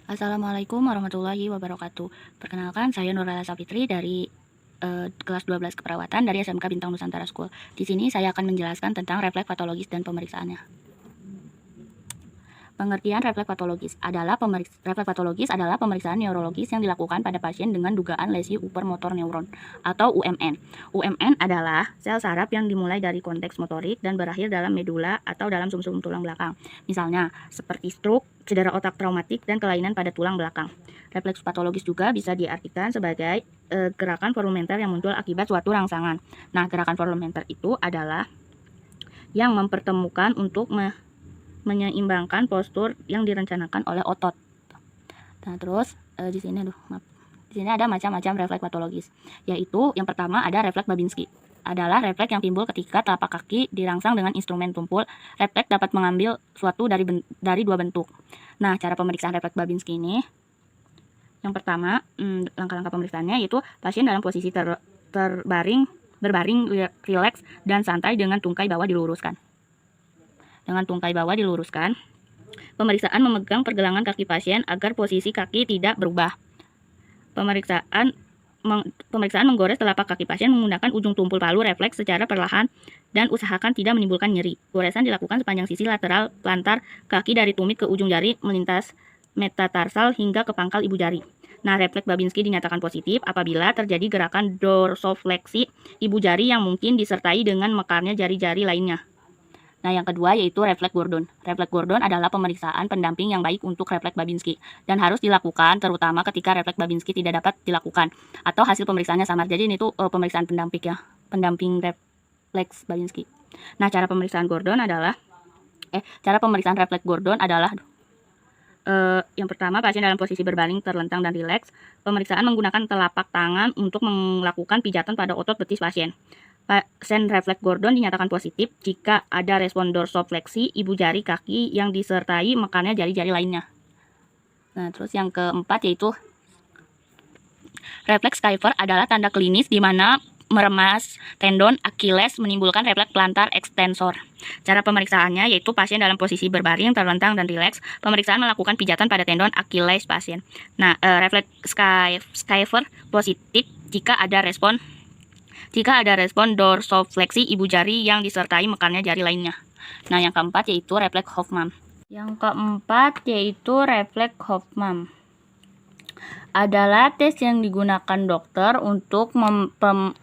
Assalamualaikum warahmatullahi wabarakatuh. Perkenalkan, saya Nurala Safitri dari kelas 12 keperawatan dari SMK Bintang Nusantara School. Di sini saya akan menjelaskan tentang refleks patologis dan pemeriksaannya. Pengertian refleks patologis adalah pemeriksaan neurologis yang dilakukan pada pasien dengan dugaan lesi upper motor neuron atau UMN. UMN adalah sel saraf yang dimulai dari konteks motorik dan berakhir dalam medula atau dalam sumsum tulang belakang. Misalnya seperti stroke, cedera otak traumatik, dan kelainan pada tulang belakang. Refleks patologis juga bisa diartikan sebagai gerakan volumenter yang muncul akibat suatu rangsangan. Nah, gerakan volumenter itu adalah yang mempertemukan untuk menyeimbangkan postur yang direncanakan oleh otot. Nah, terus di sini ada macam-macam refleks patologis, yaitu yang pertama ada refleks Babinski. Adalah refleks yang timbul ketika telapak kaki dirangsang dengan instrumen tumpul. Refleks dapat mengambil suatu dari dua bentuk. Nah, cara pemeriksaan refleks Babinski ini, yang pertama, langkah-langkah pemeriksaannya yaitu pasien dalam posisi berbaring, rileks, dan santai dengan tungkai bawah diluruskan. Pemeriksaan memegang pergelangan kaki pasien agar posisi kaki tidak berubah. Pemeriksaan menggores telapak kaki pasien menggunakan ujung tumpul palu refleks secara perlahan dan usahakan tidak menimbulkan nyeri. Goresan dilakukan sepanjang sisi lateral plantar kaki dari tumit ke ujung jari melintas metatarsal hingga ke pangkal ibu jari. Nah, refleks Babinski dinyatakan positif apabila terjadi gerakan dorsofleksi ibu jari yang mungkin disertai dengan mekarnya jari-jari lainnya. Nah, yang kedua yaitu refleks Gordon. Refleks Gordon adalah pemeriksaan pendamping yang baik untuk refleks Babinski dan harus dilakukan terutama ketika refleks Babinski tidak dapat dilakukan atau hasil pemeriksaannya samar. Jadi ini tuh pemeriksaan pendamping refleks Babinski. Nah, cara pemeriksaan refleks Gordon adalah yang pertama, pasien dalam posisi berbaring, terlentang, dan rileks. Pemeriksaan menggunakan telapak tangan untuk melakukan pijatan pada otot betis pasien. Pasien refleks Gordon dinyatakan positif jika ada respon dorsofleksi ibu jari kaki yang disertai mekarnya jari-jari lainnya. Nah, terus yang keempat yaitu refleks Kiefer adalah tanda klinis di mana meremas tendon Achilles menimbulkan refleks plantar extensor. Cara pemeriksaannya yaitu pasien dalam posisi berbaring, terlentang, dan rileks. Pemeriksaan melakukan pijatan pada tendon Achilles pasien. Nah, refleks Kiefer positif jika ada respon dorsofleksi ibu jari yang disertai mekarnya jari lainnya. Nah, yang keempat yaitu refleks Hoffman. Adalah tes yang digunakan dokter untuk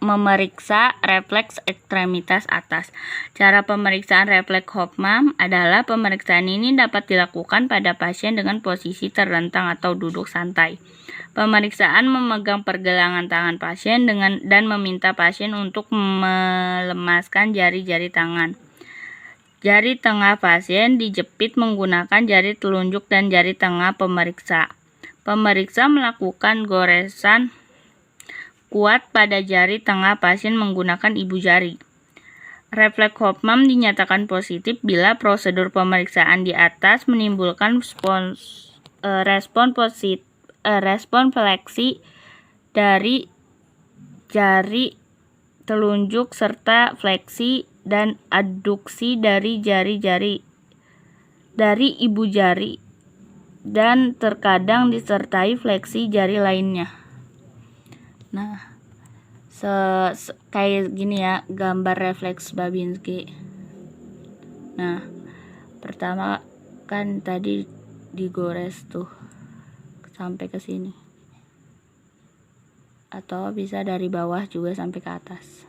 memeriksa refleks ekstremitas atas. Cara pemeriksaan refleks Hoffman adalah pemeriksaan ini dapat dilakukan pada pasien dengan posisi terlentang atau duduk santai. Pemeriksaan memegang pergelangan tangan pasien dan meminta pasien untuk melemaskan jari-jari tangan. Jari tengah pasien dijepit menggunakan jari telunjuk dan jari tengah pemeriksa. Pemeriksa melakukan goresan kuat pada jari tengah pasien menggunakan ibu jari. Refleks Hoffman dinyatakan positif bila prosedur pemeriksaan di atas menimbulkan respon fleksi dari jari telunjuk serta fleksi dan adduksi dari jari-jari dari ibu jari dan terkadang disertai fleksi jari lainnya. Nah, kayak gini ya gambar refleks Babinski. Nah, pertama kan tadi digores tuh sampai ke sini, atau bisa dari bawah juga sampai ke atas.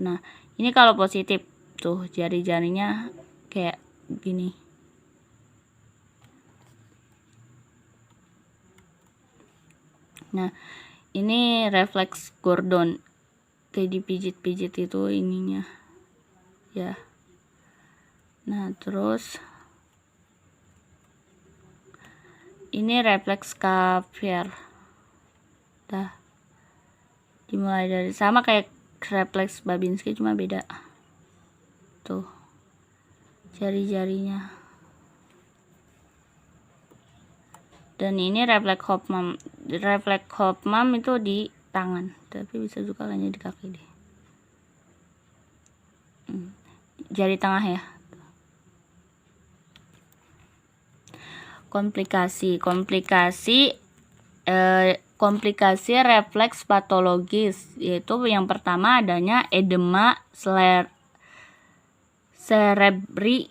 Nah, ini kalau positif tuh jari-jarinya kayak gini. Nah, ini refleks Gordon, kayak dipijit-pijit itu ininya ya. Nah, terus ini refleks Kiefer. Dimulai dari sama kayak refleks Babinski cuma beda tuh jari-jarinya. Dan ini refleks Hoffman. Refleks Hoffman itu di tangan, tapi bisa juga hanya di kaki deh. Jari tengah ya. Komplikasi refleks patologis, yaitu yang pertama adanya edema cerebri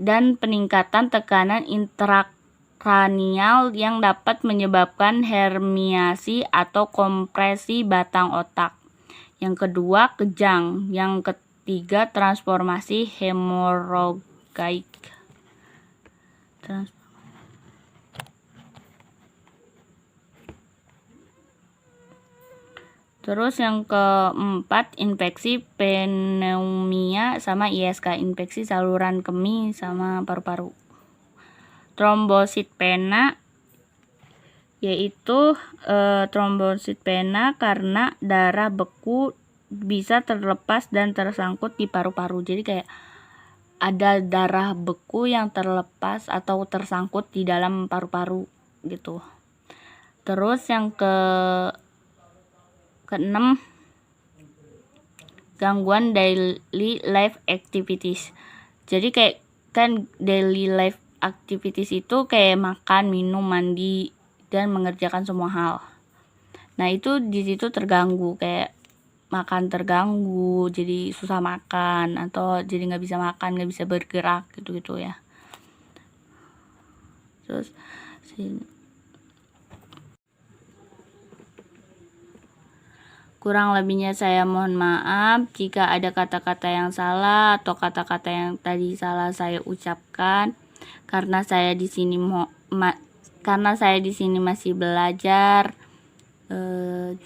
dan peningkatan tekanan intrakranial yang dapat menyebabkan herniasi atau kompresi batang otak. Yang kedua, kejang. Yang ketiga, transformasi hemorogaik. Terus yang keempat, infeksi pneumonia sama ISK, infeksi saluran kemih sama paru-paru. Trombosit pena, yaitu trombosit pena karena darah beku bisa terlepas dan tersangkut di paru-paru. Jadi kayak ada darah beku yang terlepas atau tersangkut di dalam paru-paru gitu. Terus yang keenam, gangguan daily life activities. Jadi kayak kan daily life activities itu kayak makan, minum, mandi, dan mengerjakan semua hal. Nah itu di situ terganggu, kayak makan terganggu, jadi susah makan atau jadi nggak bisa makan, nggak bisa bergerak gitu ya. Terus kurang lebihnya saya mohon maaf jika ada kata-kata yang salah atau kata-kata yang tadi salah saya ucapkan, karena saya di sini masih belajar.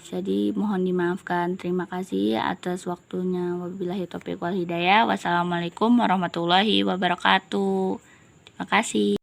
Jadi mohon dimaafkan. Terima kasih atas waktunya. Wabillahi taufiq wal hidayah. Wassalamualaikum warahmatullahi wabarakatuh. Terima kasih.